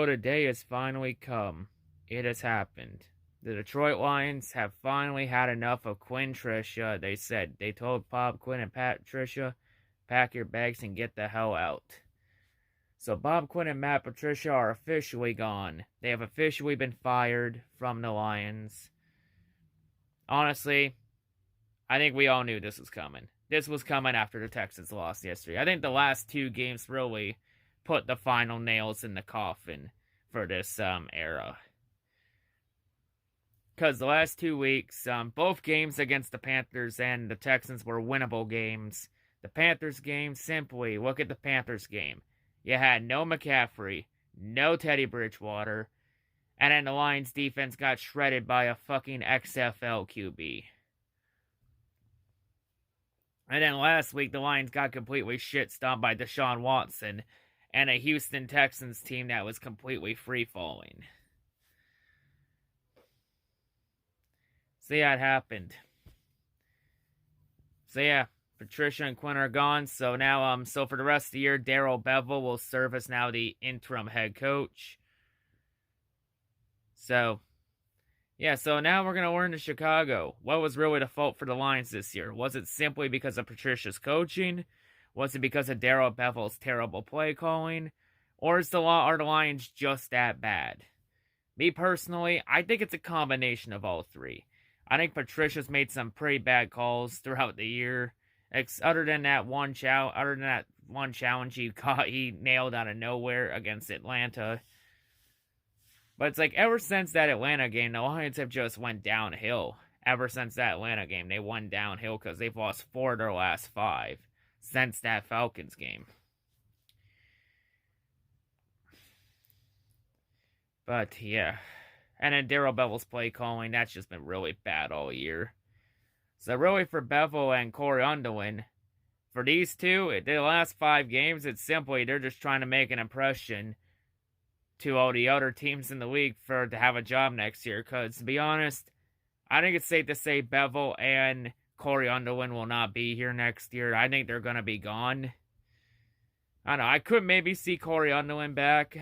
the day has finally come. It has happened. The Detroit Lions have finally had enough of Quinn Tricia. They told Bob Quinn and Patricia, pack your bags and get the hell out. So Bob Quinn and Matt Patricia are officially gone. They have officially been fired from the Lions. Honestly, I think we all knew this was coming. This was coming after the Texans lost yesterday. I think the last two games really put the final nails in the coffin for this era. Because the last 2 weeks, both games against the Panthers and the Texans were winnable games. The Panthers game, simply look at the Panthers game. You had no McCaffrey, no Teddy Bridgewater, and then the Lions defense got shredded by a fucking XFL QB. And then last week, the Lions got completely shit-stomped by Deshaun Watson and a Houston Texans team that was completely free-falling. So yeah, it happened. So yeah, Patricia and Quinn are gone. So now, so for the rest of the year, Darrell Bevell will serve as now the interim head coach. So, yeah, so now we're going to learn to Chicago. What was really the fault for the Lions this year? Was it simply because of Patricia's coaching? Was it because of Darrell Bevell's terrible play calling? Or are the Lions just that bad? Me personally, I think it's a combination of all three. I think Patricia's made some pretty bad calls throughout the year. Other than that one challenge he nailed out of nowhere against Atlanta. But it's like ever since that Atlanta game, the Lions have just went downhill. Ever since that Atlanta game, they went downhill because they've lost 4 of their last 5 since that Falcons game. But yeah. And then Darrell Bevell's play calling, that's just been really bad all year. So really for Bevell and Corey Underwood, for these two, the last 5 games, it's simply they're just trying to make an impression to all the other teams in the league to have a job next year. Because to be honest, I think it's safe to say Bevell and Corey Underwood will not be here next year. I think they're going to be gone. I don't know, I could maybe see Corey Underwood back,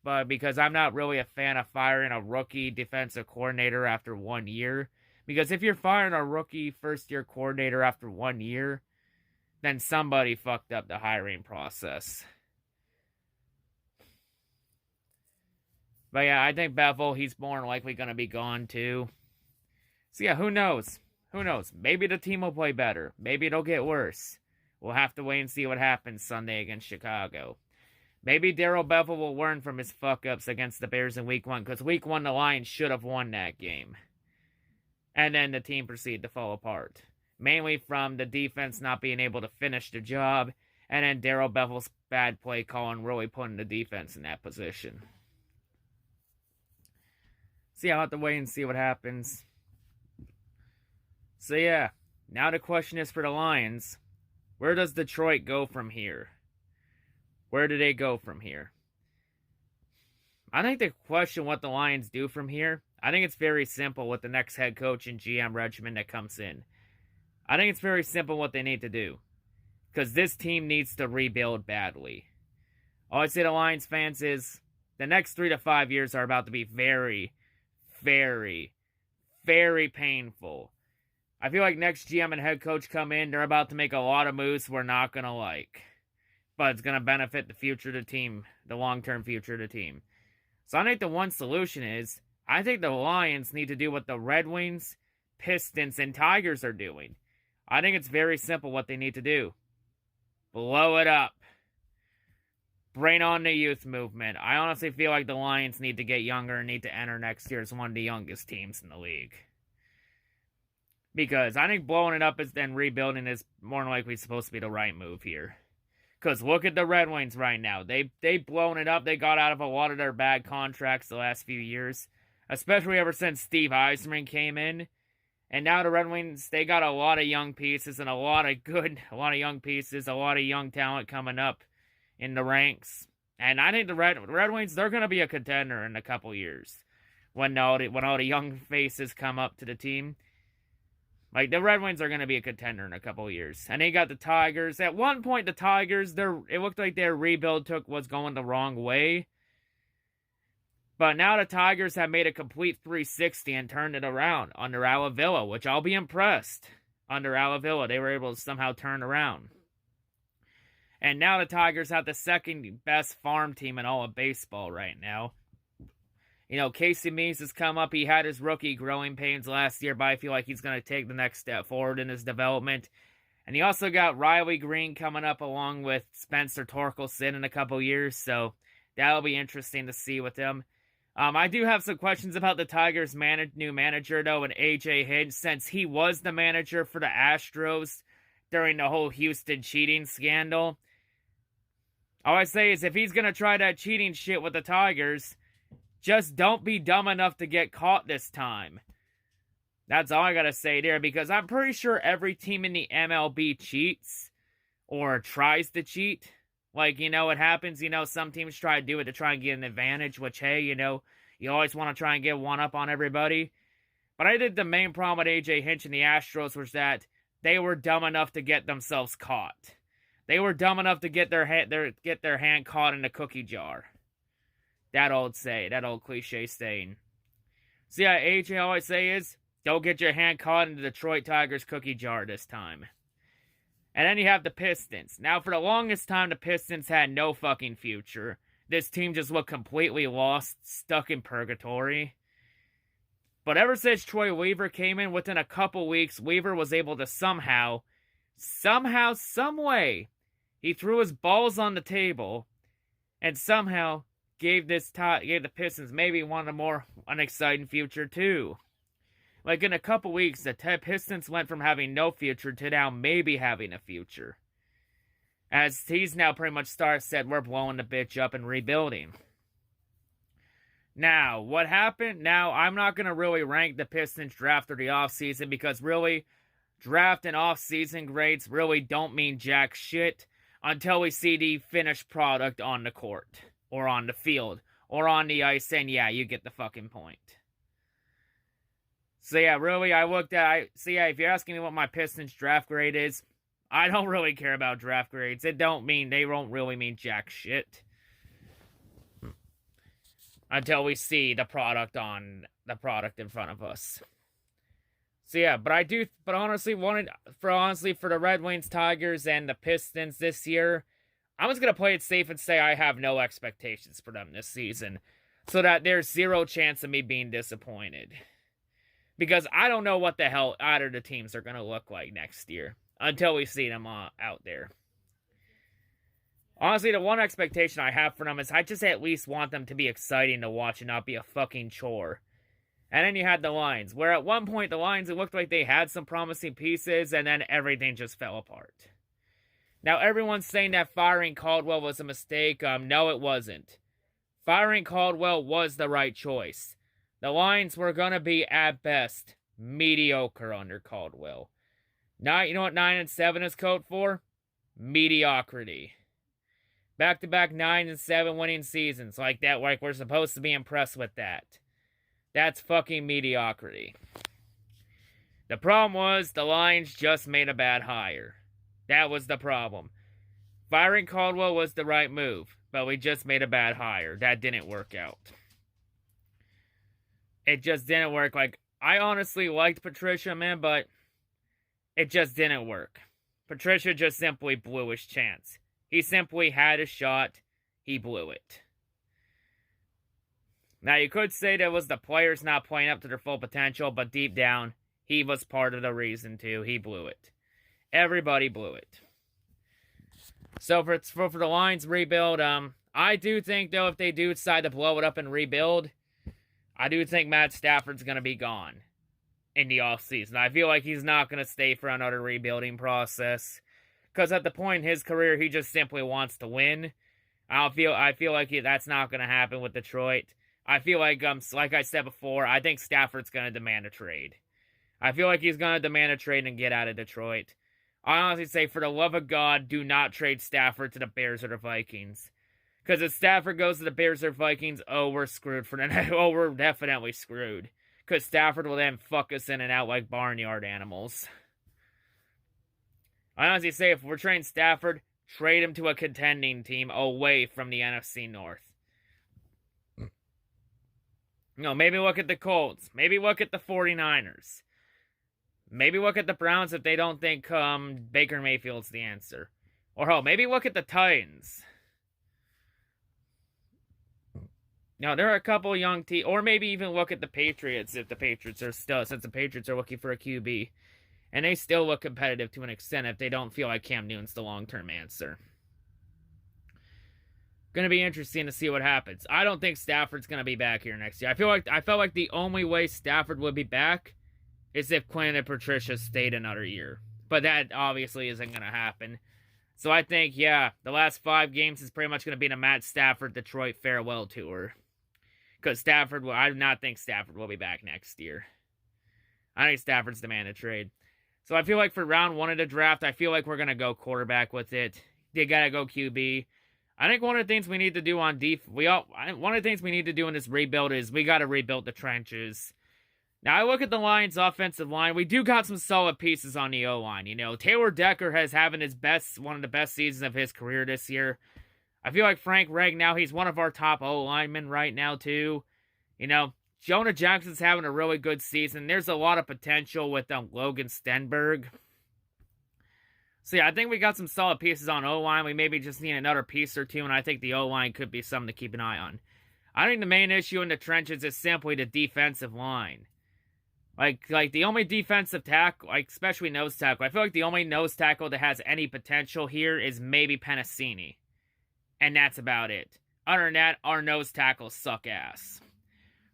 but because I'm not really a fan of firing a rookie defensive coordinator after 1 year. Because if you're firing a rookie first-year coordinator after 1 year, then somebody fucked up the hiring process. But yeah, I think Bevell, he's more than likely going to be gone too. So yeah, who knows? Who knows? Maybe the team will play better. Maybe it'll get worse. We'll have to wait and see what happens Sunday against Chicago. Maybe Darrell Bevell will learn from his fuck-ups against the Bears in Week 1, because Week 1 the Lions should have won that game. And then the team proceeded to fall apart. Mainly from the defense not being able to finish the job, and then Darrell Bevell's bad play calling really putting the defense in that position. So yeah, I'll have to wait and see what happens. So yeah, now the question is for the Lions, where does Detroit go from here? Where do they go from here? I think the question what the Lions do from here, I think it's very simple with the next head coach and GM regimen that comes in. I think it's very simple what they need to do. Because this team needs to rebuild badly. All I say to Lions fans is, the next 3 to 5 years are about to be very, very, very painful. I feel like next GM and head coach come in, they're about to make a lot of moves we're not going to like. But it's going to benefit the future of the team, the long-term future of the team. So I think the one solution is, I think the Lions need to do what the Red Wings, Pistons, and Tigers are doing. I think it's very simple what they need to do. Blow it up. Bring on the youth movement. I honestly feel like the Lions need to get younger and need to enter next year as one of the youngest teams in the league. Because I think blowing it up and rebuilding is more than likely supposed to be the right move here. Because look at the Red Wings right now. They've blown it up. They got out of a lot of their bad contracts the last few years. Especially ever since Steve Eisman came in. And now the Red Wings, they got a lot of young pieces and a lot of young pieces, a lot of young talent coming up in the ranks. And I think the Red Wings, they're going to be a contender in a couple years. When all the young faces come up to the team. Like, the Red Wings are going to be a contender in a couple years. And they got the Tigers. At one point, the Tigers, it looked like their rebuild was going the wrong way. But now the Tigers have made a complete 360 and turned it around under Alavilla, which I'll be impressed. Under Alavilla, they were able to somehow turn around. And now the Tigers have the second best farm team in all of baseball right now. You know, Casey Means has come up. He had his rookie growing pains last year, but I feel like he's going to take the next step forward in his development. And he also got Riley Green coming up along with Spencer Torkelson in a couple years, so that'll be interesting to see with him. I do have some questions about the Tigers' new manager, though, and A.J. Hinch, since he was the manager for the Astros during the whole Houston cheating scandal. All I say is, if he's going to try that cheating shit with the Tigers, just don't be dumb enough to get caught this time. That's all I got to say there, because I'm pretty sure every team in the MLB cheats, or tries to cheat. Like, you know, it happens, you know, some teams try to do it to try and get an advantage, which, hey, you know, you always want to try and get one up on everybody. But I think the main problem with A.J. Hinch and the Astros was that they were dumb enough to get themselves caught. They were dumb enough to get their hand caught in the cookie jar. That old cliche saying. So yeah, A.J. always say is, don't get your hand caught in the Detroit Tigers cookie jar this time. And then you have the Pistons. Now, for the longest time, the Pistons had no fucking future. This team just looked completely lost, stuck in purgatory. But ever since Troy Weaver came in, within a couple weeks, Weaver was able to somehow, some way, he threw his balls on the table, and somehow gave the Pistons maybe one of more unexciting future too. Like, in a couple weeks, the Pistons went from having no future to now maybe having a future. As he's now pretty much said, we're blowing the bitch up and rebuilding. Now, what happened? Now, I'm not going to really rank the Pistons draft or the offseason, because really, draft and offseason grades really don't mean jack shit until we see the finished product on the court, or on the field, or on the ice, and yeah, you get the fucking point. So yeah, really, if you're asking me what my Pistons draft grade is, I don't really care about draft grades. They don't really mean jack shit. Until we see the product in front of us. So yeah, but honestly, for the Red Wings, Tigers, and the Pistons this year, I'm just gonna play it safe and say I have no expectations for them this season. So that there's zero chance of me being disappointed. Because I don't know what the hell either of the teams are going to look like next year. Until we see them out there. Honestly, the one expectation I have for them is I just at least want them to be exciting to watch and not be a fucking chore. And then you had the Lions, where at one point the Lions, it looked like they had some promising pieces, and then everything just fell apart. Now, everyone's saying that firing Caldwell was a mistake. No, it wasn't. Firing Caldwell was the right choice. The Lions were going to be, at best, mediocre under Caldwell. Now, you know what 9-7 is code for? Mediocrity. Back-to-back 9-7 winning seasons like that, like we're supposed to be impressed with that. That's fucking mediocrity. The problem was the Lions just made a bad hire. That was the problem. Firing Caldwell was the right move, but we just made a bad hire. That didn't work out. It just didn't work. Like, I honestly liked Patricia, man, but it just didn't work. Patricia just simply blew his chance. He simply had a shot. He blew it. Now, you could say that was the players not playing up to their full potential, but deep down, he was part of the reason, too. He blew it. Everybody blew it. So, for the Lions rebuild, I do think, though, if they do decide to blow it up and rebuild, I do think Matt Stafford's going to be gone in the offseason. I feel like he's not going to stay for another rebuilding process. Because at the point in his career, he just simply wants to win. I feel like that's not going to happen with Detroit. I feel like I said before, I think Stafford's going to demand a trade. I feel like he's going to demand a trade and get out of Detroit. I honestly say, for the love of God, do not trade Stafford to the Bears or the Vikings. Because if Stafford goes to the Bears or Vikings, we're screwed for the next. We're definitely screwed. Because Stafford will then fuck us in and out like barnyard animals. I honestly say, if we're trading Stafford, trade him to a contending team away from the NFC North. Maybe look at the Colts. Maybe look at the 49ers. Maybe look at the Browns if they don't think Baker Mayfield's the answer. Or hell, maybe look at the Titans. There are a couple young teams, or maybe even look at the Patriots if the Patriots are since the Patriots are looking for a QB. And they still look competitive to an extent if they don't feel like Cam Newton's the long-term answer. Going to be interesting to see what happens. I don't think Stafford's going to be back here next year. I felt like the only way Stafford would be back is if Quinn and Patricia stayed another year. But that obviously isn't going to happen. So I think, the last 5 games is pretty much going to be the Matt Stafford Detroit farewell tour. Because I do not think Stafford will be back next year. I think Stafford's the man to trade. So I feel like for round 1 of the draft, I feel like we're going to go quarterback with it. They got to go QB. I think one of the things we need to do on one of the things we need to do in this rebuild is we got to rebuild the trenches. Now, I look at the Lions' offensive line. We do got some solid pieces on the O-line. Taylor Decker has having one of the best seasons of his career this year. I feel like Frank Ragnow, he's one of our top O-linemen right now, too. Jonah Jackson's having a really good season. There's a lot of potential with Logan Stenberg. So, I think we got some solid pieces on O-line. We maybe just need another piece or two, and I think the O-line could be something to keep an eye on. I think the main issue in the trenches is simply the defensive line. Like the only defensive tackle, especially nose tackle, I feel like the only nose tackle that has any potential here is maybe Penasini. And that's about it. Other than that, our nose tackles suck ass.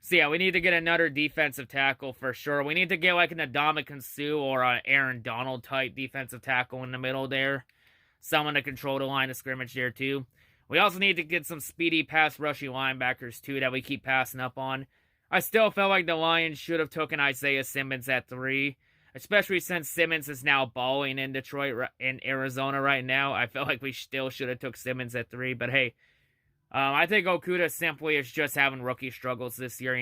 So we need to get another defensive tackle for sure. We need to get like an Ndamukong Suh or an Aaron Donald type defensive tackle in the middle there. Someone to control the line of scrimmage there too. We also need to get some speedy pass rushing linebackers too that we keep passing up on. I still felt like the Lions should have taken Isaiah Simmons at 3. Especially since Simmons is now balling in in Arizona right now. I felt like we still should have took Simmons at 3. But hey, I think Okudah simply is just having rookie struggles this year,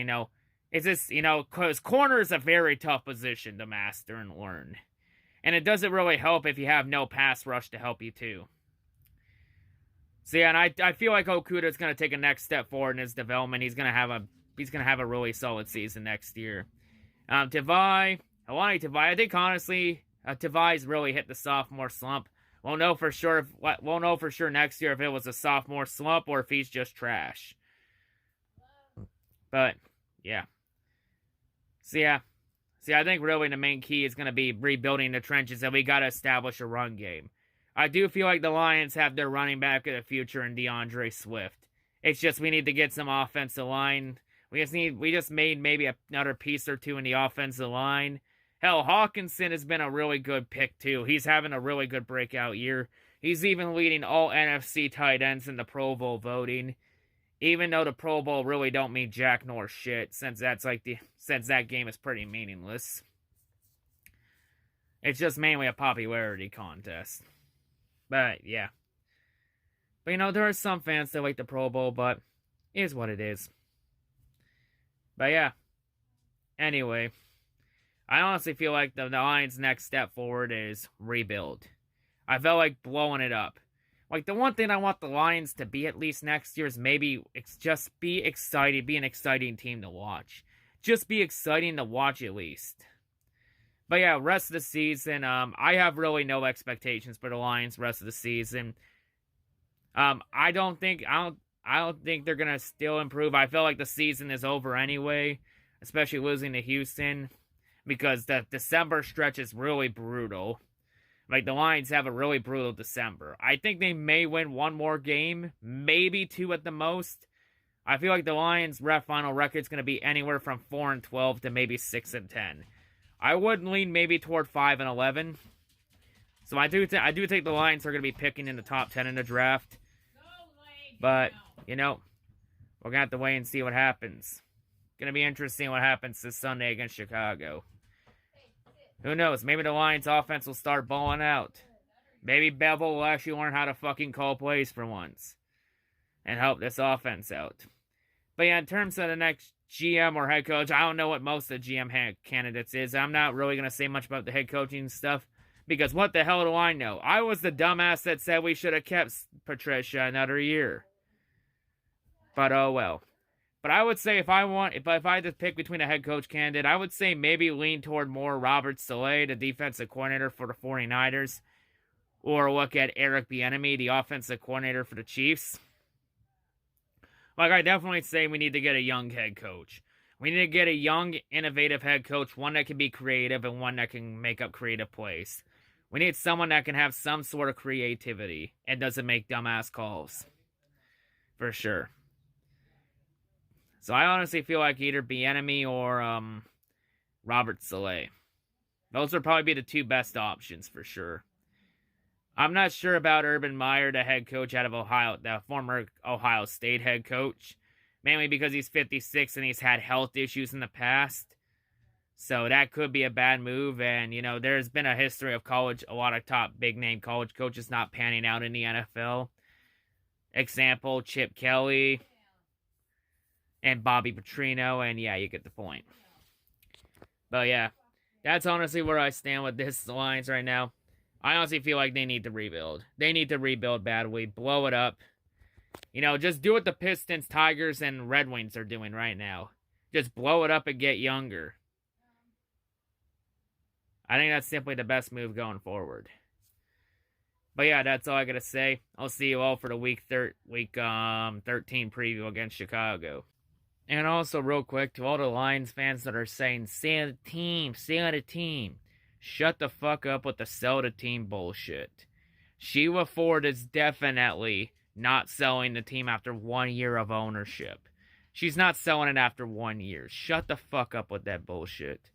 It's just, because corner is a very tough position to master and learn. And it doesn't really help if you have no pass rush to help you too. So and I feel like Okudah is going to take a next step forward in his development. He's going to have a really solid season next year. I think honestly, Tavai's really hit the sophomore slump. We'll know for sure next year if it was a sophomore slump or if he's just trash. But yeah. So I think really the main key is going to be rebuilding the trenches, and we got to establish a run game. I do feel like the Lions have their running back of the future in DeAndre Swift. It's just we need to get some offensive line. We just made maybe another piece or two in the offensive line. Hell, Hawkinson has been a really good pick, too. He's having a really good breakout year. He's even leading all NFC tight ends in the Pro Bowl voting. Even though the Pro Bowl really don't mean jack nor shit, since that game is pretty meaningless. It's just mainly a popularity contest. But, yeah. But, there are some fans that like the Pro Bowl, but it is what it is. But, yeah. Anyway. I honestly feel like the Lions' next step forward is rebuild. I felt like blowing it up. Like, the one thing I want the Lions to be at least next year is maybe just be excited, be an exciting team to watch. Just be exciting to watch at least. But yeah, rest of the season, I have really no expectations for the Lions rest of the season. I don't think they're gonna still improve. I feel like the season is over anyway, especially losing to Houston. Because the December stretch is really brutal. Like, the Lions have a really brutal December. I think they may win one more game. Maybe 2 at the most. I feel like the Lions' final record is going to be anywhere from 4-12 to maybe 6-10. I would lean maybe toward 5-11. So I do think the Lions are going to be picking in the top 10 in the draft. But, we're going to have to wait and see what happens. Going to be interesting what happens this Sunday against Chicago. Who knows? Maybe the Lions' offense will start balling out. Maybe Bevel will actually learn how to fucking call plays for once. And help this offense out. But yeah, in terms of the next GM or head coach, I don't know what most of the GM candidates is. I'm not really going to say much about the head coaching stuff. Because what the hell do I know? I was the dumbass that said we should have kept Patricia another year. But oh well. But I would say if I had to pick between a head coach candidate, I would say maybe lean toward more Robert Saleh, the defensive coordinator for the 49ers, or look at Eric Bieniemy, the offensive coordinator for the Chiefs. Like, I definitely say we need to get a young head coach. We need to get a young, innovative head coach, one that can be creative and one that can make up creative plays. We need someone that can have some sort of creativity and doesn't make dumbass calls. For sure. So I honestly feel like either Bieniemy or Robert Saleh. Those would probably be the two best options for sure. I'm not sure about Urban Meyer, the head coach out of Ohio, the former Ohio State head coach. Mainly because he's 56 and he's had health issues in the past. So that could be a bad move. And, you know, there's been a history of a lot of top big-name college coaches not panning out in the NFL. Example, Chip Kelly and Bobby Petrino. And, yeah, you get the point. But, yeah, that's honestly where I stand with this Lions right now. I honestly feel like they need to rebuild. They need to rebuild badly, blow it up. You know, just do what the Pistons, Tigers, and Red Wings are doing right now. Just blow it up and get younger. I think that's simply the best move going forward. But yeah, that's all I gotta say. I'll see you all for the week 13 preview against Chicago. And also, real quick, to all the Lions fans that are saying, sell the team, sell the team. Shut the fuck up with the sell the team bullshit. Sheila Ford is definitely not selling the team after 1 year of ownership. She's not selling it after 1 year. Shut the fuck up with that bullshit.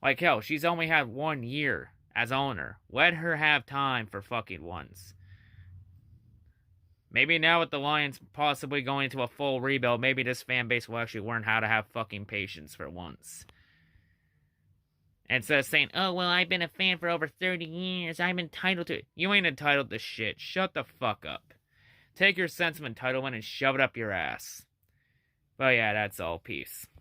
Like, hell, she's only had 1 year as owner. Let her have time for fucking once. Maybe now with the Lions possibly going into a full rebuild, maybe this fan base will actually learn how to have fucking patience for once. Instead of saying, oh, well, I've been a fan for over 30 years. I'm entitled to it. You ain't entitled to shit. Shut the fuck up. Take your sense of entitlement and shove it up your ass. But yeah, that's all. Peace.